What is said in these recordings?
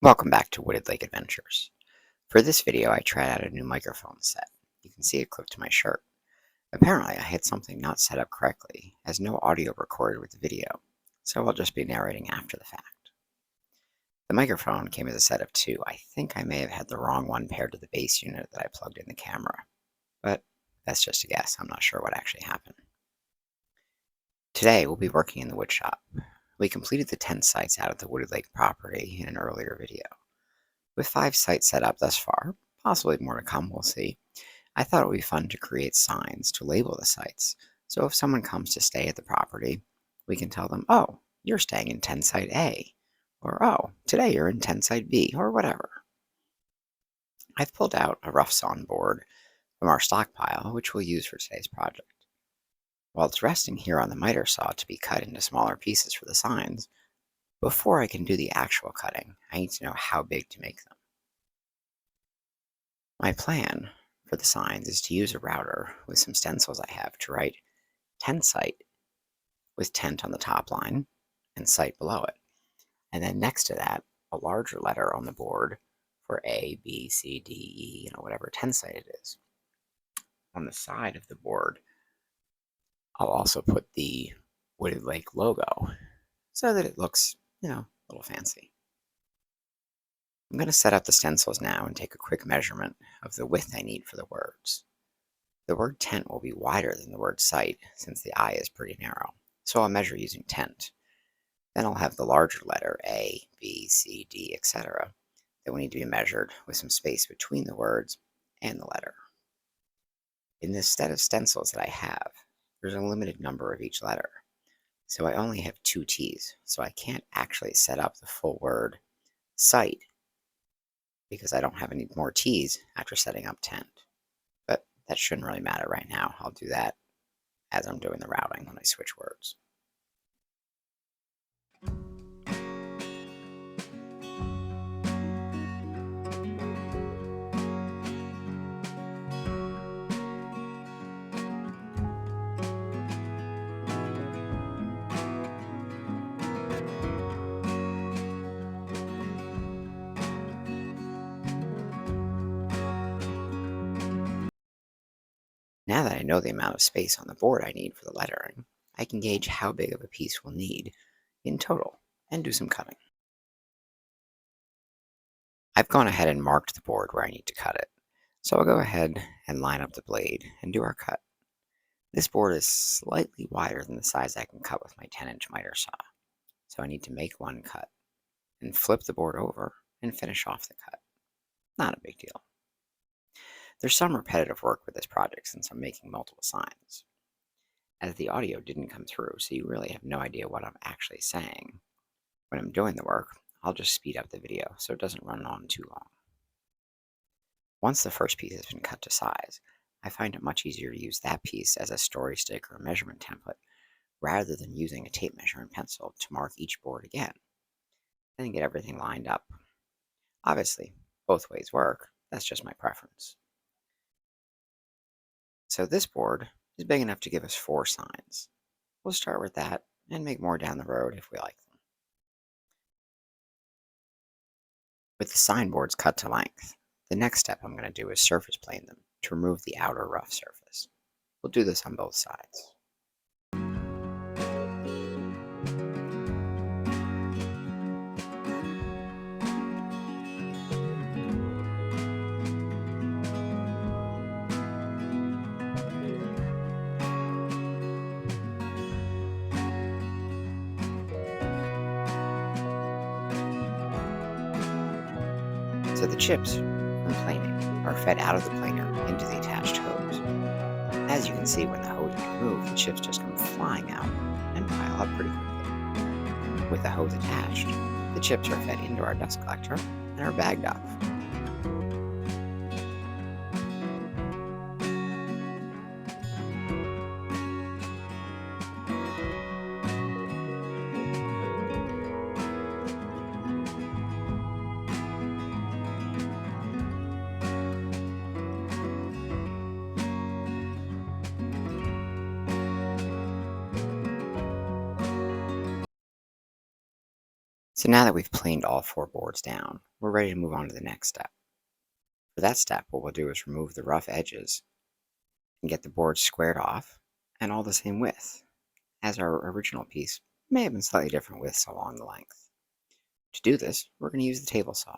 Welcome back to Wooded Lake Adventures. For this video, I tried out a new microphone set. You can see it clipped to my shirt. Apparently, I had something not set up correctly, as no audio recorded with the video, so I'll just be narrating after the fact. The microphone came as a set of two. I think I may have had the wrong one paired to the base unit that I plugged in the camera, but that's just a guess. I'm not sure what actually happened. Today, we'll be working in the wood shop. We completed the 10 sites out of the Wooded Lake property in an earlier video. With 5 sites set up thus far, possibly more to come, we'll see, I thought it would be fun to create signs to label the sites, so if someone comes to stay at the property, we can tell them, oh, you're staying in 10 Site A, or oh, today you're in 10 Site B, or whatever. I've pulled out a rough sawn board from our stockpile, which we'll use for today's project. While it's resting here on the miter saw to be cut into smaller pieces for the signs, before I can do the actual cutting, I need to know how big to make them. My plan for the signs is to use a router with some stencils I have to write 10 Site with tent on the top line and site below it. And then next to that, a larger letter on the board for A, B, C, D, E, whatever 10 Site it is. On the side of the board, I'll also put the Wooded Lake logo so that it looks, a little fancy. I'm going to set up the stencils now and take a quick measurement of the width I need for the words. The word tent will be wider than the word site since the I is pretty narrow, so I'll measure using tent. Then I'll have the larger letter A, B, C, D, etc. that will need to be measured with some space between the words and the letter. In this set of stencils that I have, there's a limited number of each letter. So I only have 2 T's, so I can't actually set up the full word site because I don't have any more T's after setting up tent. But that shouldn't really matter right now. I'll do that as I'm doing the routing when I switch words. Now that I know the amount of space on the board I need for the lettering, I can gauge how big of a piece we'll need in total and do some cutting. I've gone ahead and marked the board where I need to cut it, so I'll go ahead and line up the blade and do our cut. This board is slightly wider than the size I can cut with my 10-inch miter saw, so I need to make one cut and flip the board over and finish off the cut. Not a big deal. There's some repetitive work with this project since I'm making multiple signs, as the audio didn't come through, so you really have no idea what I'm actually saying. When I'm doing the work, I'll just speed up the video so it doesn't run on too long. Once the first piece has been cut to size, I find it much easier to use that piece as a story stick or a measurement template rather than using a tape measure and pencil to mark each board again, and then get everything lined up. Obviously, both ways work, that's just my preference. So this board is big enough to give us 4 signs. We'll start with that and make more down the road if we like them. With the signboards cut to length, the next step I'm going to do is surface plane them to remove the outer rough surface. We'll do this on both sides. So the chips from planing are fed out of the planer into the attached hose. As you can see, when the hose is removed, the chips just come flying out and pile up pretty quickly. With the hose attached, the chips are fed into our dust collector and are bagged up. So now that we've planed all 4 boards down, we're ready to move on to the next step. For that step, what we'll do is remove the rough edges and get the boards squared off and all the same width, as our original piece may have been slightly different widths along the length. To do this, we're going to use the table saw.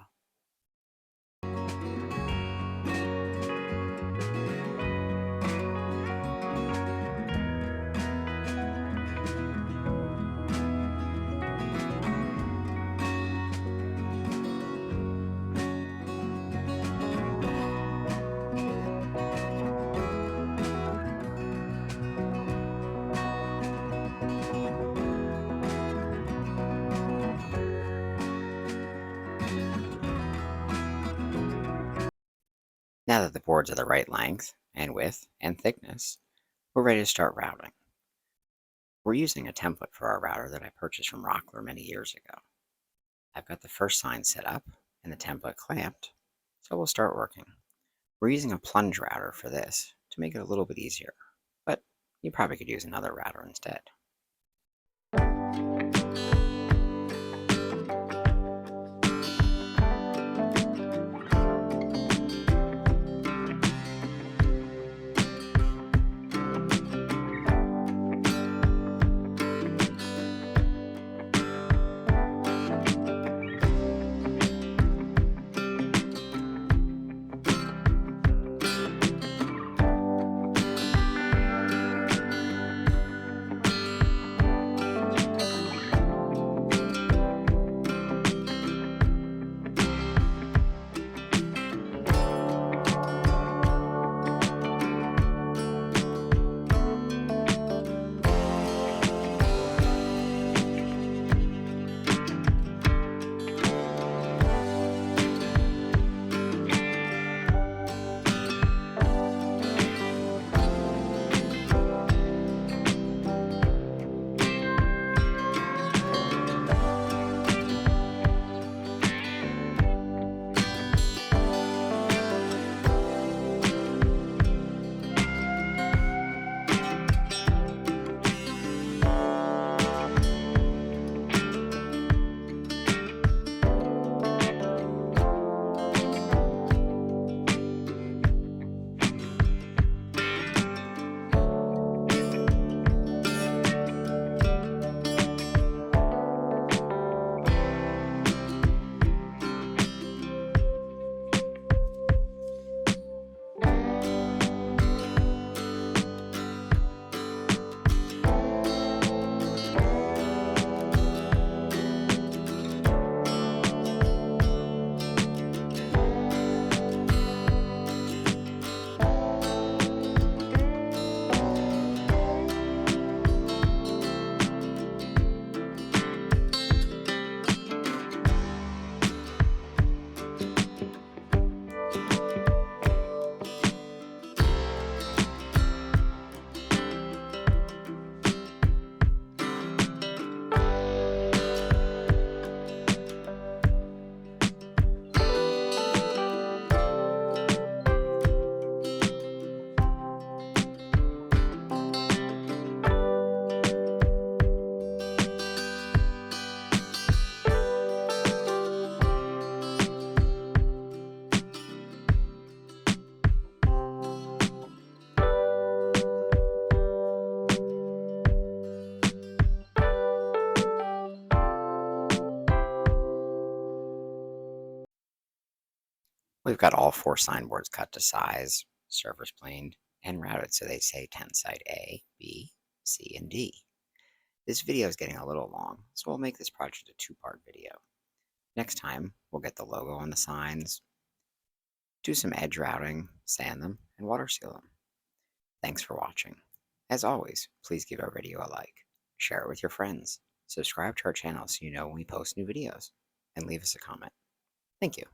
Now that the boards are the right length and width and thickness, we're ready to start routing. We're using a template for our router that I purchased from Rockler many years ago. I've got the first sign set up and the template clamped, so we'll start working. We're using a plunge router for this to make it a little bit easier, but you probably could use another router instead. We've got all 4 signboards cut to size, surface planed, and routed so they say 10 site A, B, C, and D. This video is getting a little long, so we'll make this project a 2-part video. Next time, we'll get the logo on the signs, do some edge routing, sand them, and water seal them. Thanks for watching. As always, please give our video a like, share it with your friends, subscribe to our channel so you know when we post new videos, and leave us a comment. Thank you.